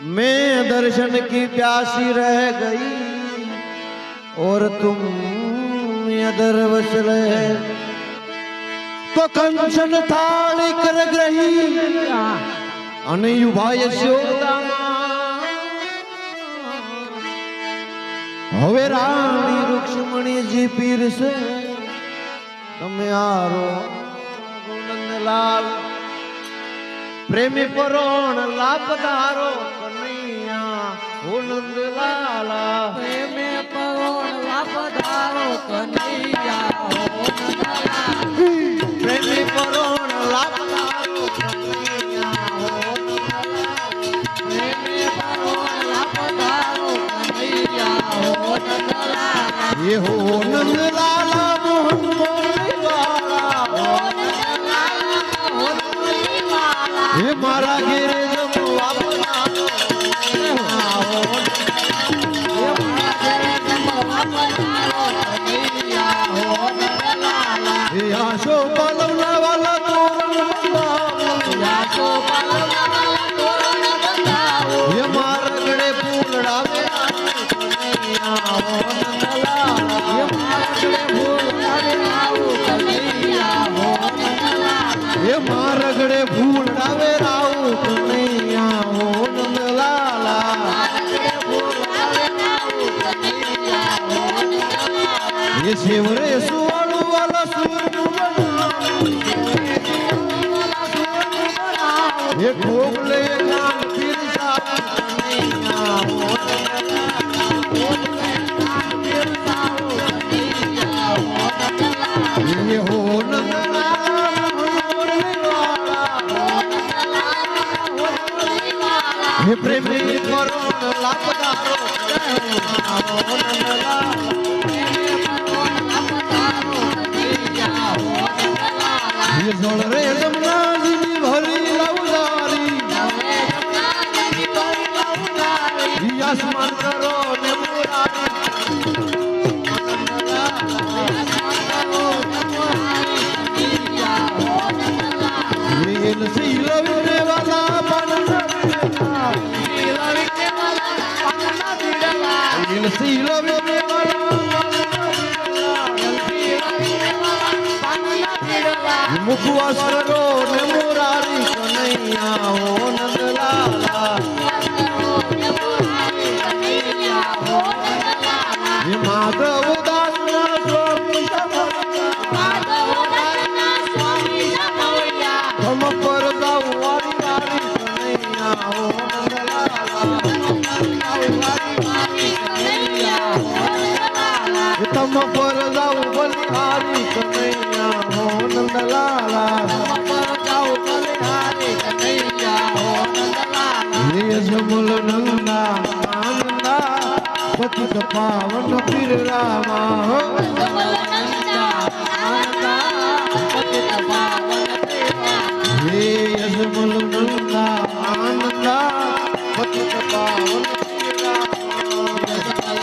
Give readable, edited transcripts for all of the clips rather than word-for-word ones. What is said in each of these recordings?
मैं दर्शन की प्यासी रह गई और तुम अदर वसले तो कंचन थाली कर ग्रही અને યુભા યશોદામાં હવે રાણી રૂક્ષ્મણીજી પીરસે તમે આરો નંદલાલ પ્રેમી પરોણ લાપધારો કનૈયા હો નંદલાલા પ્રેમે પરોણ લાપધારો કનૈયા હો નંદલાલ પ્રેમી પરોણ લાપધારો કનૈયા હો પ્રેમે પરોણ લાપધારો કનૈયા હો નંદલાલ ये हो नंदलाला मोहन मोरलीवाला હો નંદલાલ હો નંદલાલ हे मारा गिरे जमवा बनालो હે મારા ઘરે જમવા પધારો કનૈયા હો નંદલાલ हे आशो पालवला वाला तोरण बंधावो યાસો પાલવના તોરણ બંધાવો हे मारा गड़े फूलड़ा कन्हैया हो नंदलाला હે મારા ઘરે ફૂલ લાવે આવું કનૈયા હો નંદલાલ हे मारा गड़े फूलड़ा राऊ कन्हैया हो नंदलाला મારા ઘરે ફૂલ લાવે આવું કનૈયા હો નંદલાલ ये सेवरे सुवाड़ू वाला सूरनु बनावो ये ठोकले कान फिर साथ कन्हैया हो ये हो नंदलाला मोरलीवाला हे प्रेमी करोड़ लापधारो कन्हैया हो नंदलाला ये जोड़ रे जमुना जी भरी लवदारी ये आसमान करो ने मुरारी ये नसी लवने वाला बनना ये नसी लवने वाला मुखवास करो ने मुरारी कन्हैया हो नंदलाला ये माधव दास स्वामी हम पर दाऊ वारी वारी कन्हैया हो नंदलाला तम पर दाऊ बलिहारी कन्हैया हो नंदलाला ये जमुल नंदा आनंदा पतित पावन पीर रामा हो ये जमुल नंदा आनंदा पतित पावन पीर रामा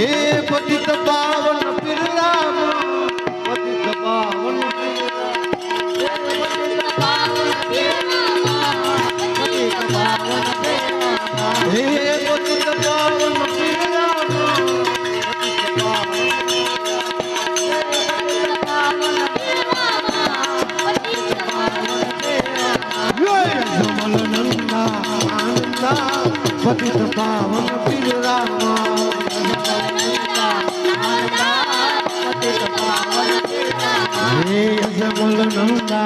ये पतित पावन पीर रामा पतित पावन पीर हे पतित पावन पीर रामा जमल नंदा आनंदा पतित पावन पीर रामा हे जमल नंदा